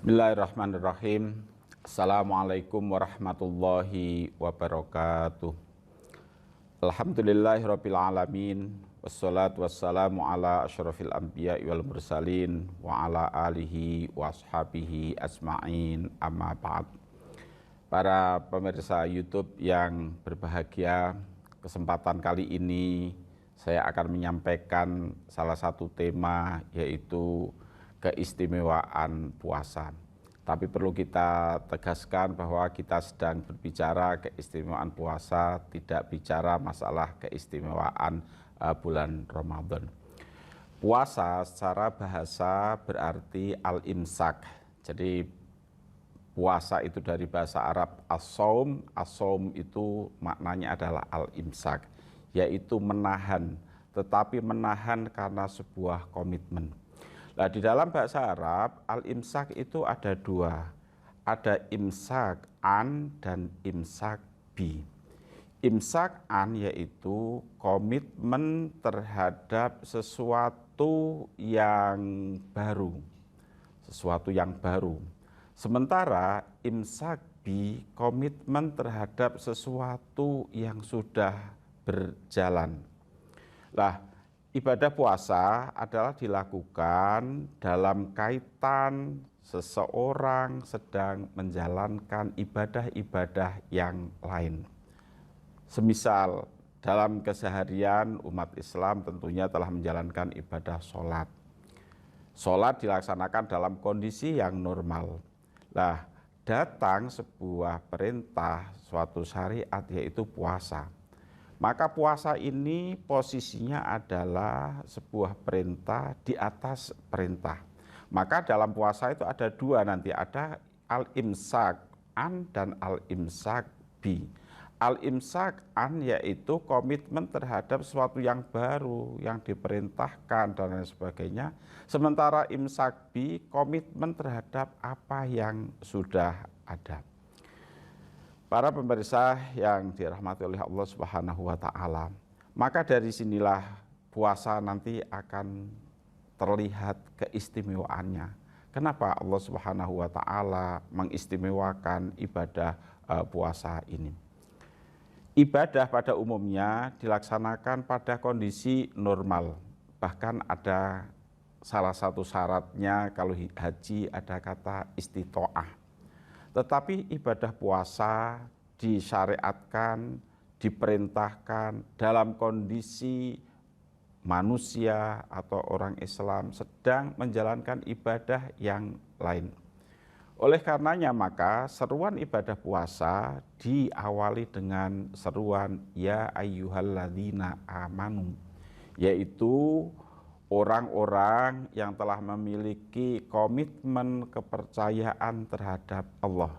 Bismillahirrahmanirrahim. Assalamualaikum warahmatullahi wabarakatuh. Alhamdulillahirabbil alamin. Wassalatu wassalamu ala asyrafil anbiya'i wal mursalin wa ala alihi wa ashabihi asma'in, amma ba'd. Para pemirsa YouTube yang berbahagia, kesempatan kali ini saya akan menyampaikan salah satu tema, yaitu keistimewaan puasa. Tapi perlu kita tegaskan bahwa kita sedang berbicara keistimewaan puasa, tidak bicara masalah keistimewaan bulan Ramadan. Puasa secara bahasa berarti al-imsak. Jadi puasa itu dari bahasa Arab as-saum. As-saum itu maknanya adalah al-imsak, yaitu menahan, tetapi menahan karena sebuah komitmen. Nah, di dalam bahasa Arab, al-imsak itu ada dua. Ada imsak an dan imsak bi. Imsak an yaitu komitmen terhadap sesuatu yang baru. Sesuatu yang baru. Sementara imsak bi komitmen terhadap sesuatu yang sudah berjalan. Lah, ibadah puasa adalah dilakukan dalam kaitan seseorang sedang menjalankan ibadah-ibadah yang lain. Semisal dalam keseharian umat Islam tentunya telah menjalankan ibadah sholat. Sholat dilaksanakan dalam kondisi yang normal. Nah, datang sebuah perintah, suatu syariat, yaitu puasa. Maka puasa ini posisinya adalah sebuah perintah di atas perintah. Maka dalam puasa itu ada dua nanti, ada al-imsak an dan al-imsak bi. Al-imsak an yaitu komitmen terhadap sesuatu yang baru, yang diperintahkan dan lain sebagainya. Sementara imsak bi komitmen terhadap apa yang sudah ada. Para pemirsa yang dirahmati oleh Allah Subhanahu wa Ta'ala, maka dari sinilah puasa nanti akan terlihat keistimewaannya. Kenapa Allah Subhanahu wa Ta'ala mengistimewakan ibadah puasa ini? Ibadah pada umumnya dilaksanakan pada kondisi normal, bahkan ada salah satu syaratnya kalau haji ada kata istito'ah. Tetapi ibadah puasa disyariatkan, diperintahkan dalam kondisi manusia atau orang Islam sedang menjalankan ibadah yang lain. Oleh karenanya maka seruan ibadah puasa diawali dengan seruan ya ayyuhalladzina amanu, yaitu orang-orang yang telah memiliki komitmen kepercayaan terhadap Allah.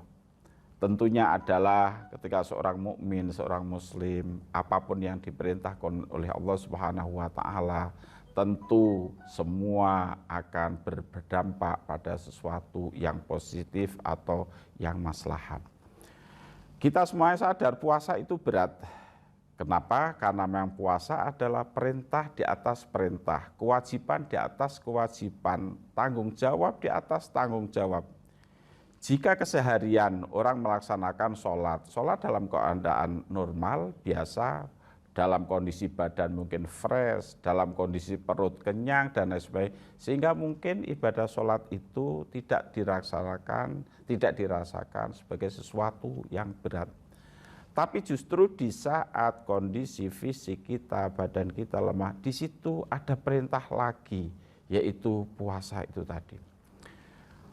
Tentunya adalah ketika seorang mukmin, seorang muslim, apapun yang diperintahkan oleh Allah Subhanahu wa Ta'ala, tentu semua akan berdampak pada sesuatu yang positif atau yang maslahat. Kita semuanya sadar puasa itu berat. Kenapa? Karena memang puasa adalah perintah di atas perintah, kewajiban di atas kewajiban, tanggung jawab di atas tanggung jawab. Jika keseharian orang melaksanakan sholat dalam keadaan normal, biasa, dalam kondisi badan mungkin fresh, dalam kondisi perut kenyang dan lain sebagainya, sehingga mungkin ibadah sholat itu tidak dirasakan sebagai sesuatu yang berat. Tapi justru di saat kondisi fisik kita, badan kita lemah, di situ ada perintah lagi, yaitu puasa itu tadi.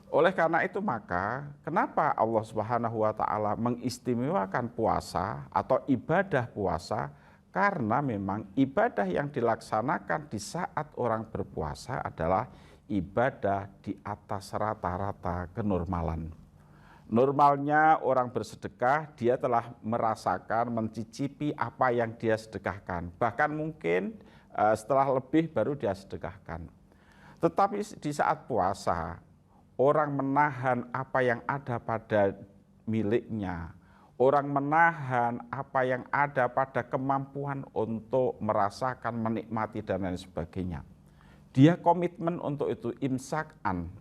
Oleh karena itu maka, kenapa Allah Subhanahu wa Ta'ala mengistimewakan puasa atau ibadah puasa? Karena memang ibadah yang dilaksanakan di saat orang berpuasa adalah ibadah di atas rata-rata kenormalan. Normalnya orang bersedekah, dia telah merasakan, mencicipi apa yang dia sedekahkan. Bahkan mungkin setelah lebih baru dia sedekahkan. Tetapi di saat puasa, orang menahan apa yang ada pada miliknya. Orang menahan apa yang ada pada kemampuan untuk merasakan, menikmati dan lain sebagainya. Dia komitmen untuk itu, imsak an.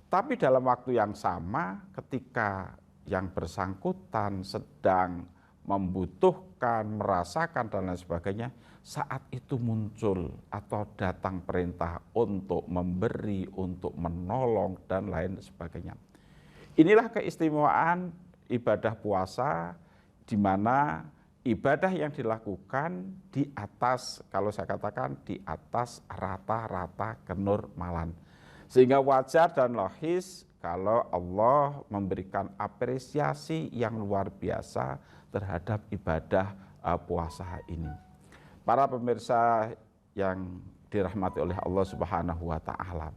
Tapi dalam waktu yang sama ketika yang bersangkutan sedang membutuhkan, merasakan dan lain sebagainya, saat itu muncul atau datang perintah untuk memberi, untuk menolong dan lain sebagainya. Inilah keistimewaan ibadah puasa, di mana ibadah yang dilakukan di atas, kalau saya katakan di atas rata-rata kenormalan. Sehingga wajar dan logis kalau Allah memberikan apresiasi yang luar biasa terhadap ibadah puasa ini. Para pemirsa yang dirahmati oleh Allah Subhanahu wa taala,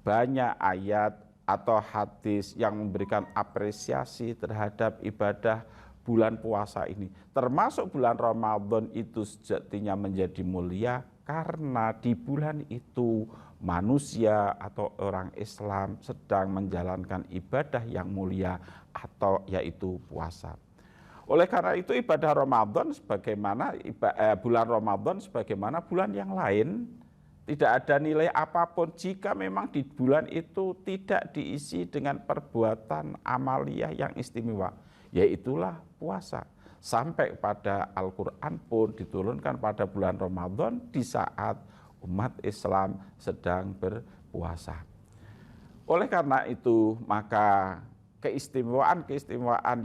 banyak ayat atau hadis yang memberikan apresiasi terhadap ibadah bulan puasa ini. Termasuk bulan Ramadan itu sejatinya menjadi mulia karena di bulan itu manusia atau orang Islam sedang menjalankan ibadah yang mulia atau yaitu puasa. Oleh karena itu ibadah Ramadan sebagaimana bulan Ramadan sebagaimana bulan yang lain tidak ada nilai apapun jika memang di bulan itu tidak diisi dengan perbuatan amaliyah yang istimewa, yaitulah puasa. Sampai pada Al-Quran pun diturunkan pada bulan Ramadan di saat umat Islam sedang berpuasa. Oleh karena itu maka keistimewaan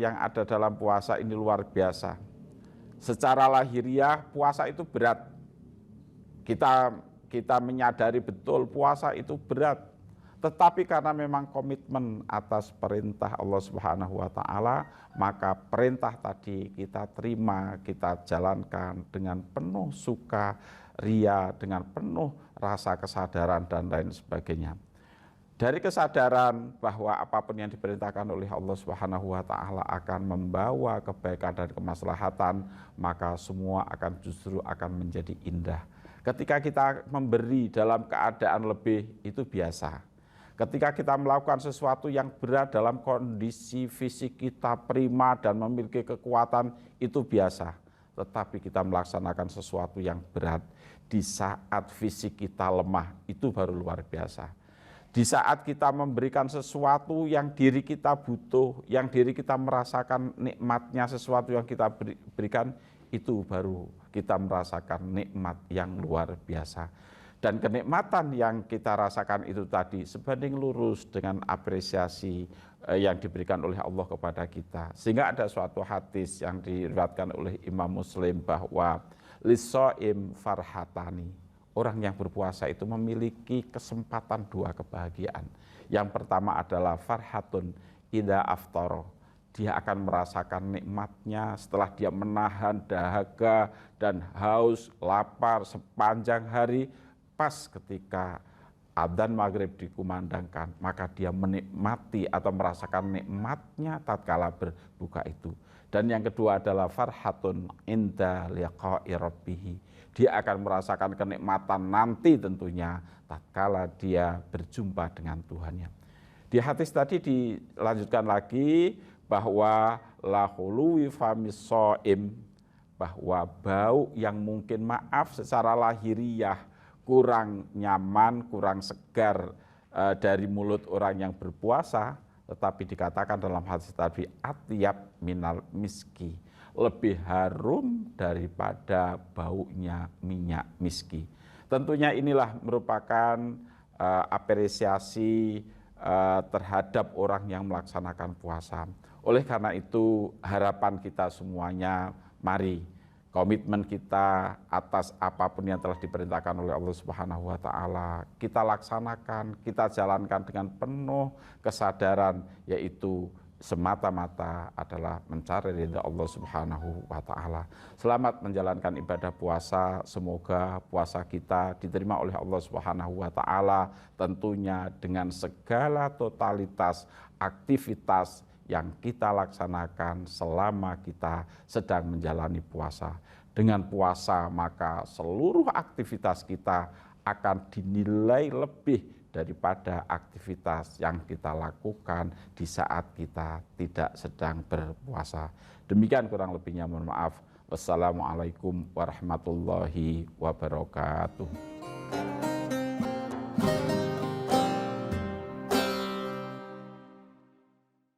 yang ada dalam puasa ini luar biasa. Secara lahiriah puasa itu berat. Kita menyadari betul puasa itu berat. Tetapi karena memang komitmen atas perintah Allah Subhanahu wa taala, maka perintah tadi kita terima, kita jalankan dengan penuh suka ria, dengan penuh rasa kesadaran dan lain sebagainya. Dari kesadaran bahwa apapun yang diperintahkan oleh Allah Subhanahu wa taala akan membawa kebaikan dan kemaslahatan, maka semua justru akan menjadi indah. Ketika kita memberi dalam keadaan lebih, itu biasa. Ketika kita melakukan sesuatu yang berat dalam kondisi fisik kita prima dan memiliki kekuatan, itu biasa. Tetapi kita melaksanakan sesuatu yang berat di saat fisik kita lemah, itu baru luar biasa. Di saat kita memberikan sesuatu yang diri kita butuh, yang diri kita merasakan nikmatnya sesuatu yang kita berikan, itu baru kita merasakan nikmat yang luar biasa. Dan kenikmatan yang kita rasakan itu tadi sebanding lurus dengan apresiasi yang diberikan oleh Allah kepada kita. Sehingga ada suatu hadis yang diriwayatkan oleh Imam Muslim bahwa lis-shaim farhatani. Orang yang berpuasa itu memiliki kesempatan dua kebahagiaan. Yang pertama adalah farhatun idza aftara. Dia akan merasakan nikmatnya setelah dia menahan dahaga dan haus, lapar sepanjang hari. Pas ketika adzan maghrib dikumandangkan, maka dia menikmati atau merasakan nikmatnya tatkala berbuka itu. Dan yang kedua adalah farhatun inda liqa'i rabbih. Dia akan merasakan kenikmatan nanti tentunya tatkala dia berjumpa dengan Tuhannya. Di hadis tadi dilanjutkan lagi bahwa la khuluwi famis shaim, bahwa bau yang mungkin maaf secara lahiriah kurang nyaman, kurang segar dari mulut orang yang berpuasa, tetapi dikatakan dalam hadis tadi atyab minal miski, lebih harum daripada baunya minyak miski. Tentunya inilah merupakan apresiasi terhadap orang yang melaksanakan puasa. Oleh karena itu harapan kita semuanya, mari komitmen kita atas apapun yang telah diperintahkan oleh Allah Subhanahu wa taala kita laksanakan, kita jalankan dengan penuh kesadaran, yaitu semata-mata adalah mencari ridha Allah Subhanahu wa taala. Selamat menjalankan ibadah puasa, semoga puasa kita diterima oleh Allah Subhanahu wa taala tentunya dengan segala totalitas aktivitas yang kita laksanakan selama kita sedang menjalani puasa. Dengan puasa maka seluruh aktivitas kita akan dinilai lebih daripada aktivitas yang kita lakukan di saat kita tidak sedang berpuasa. Demikian kurang lebihnya, mohon maaf. Wassalamualaikum warahmatullahi wabarakatuh.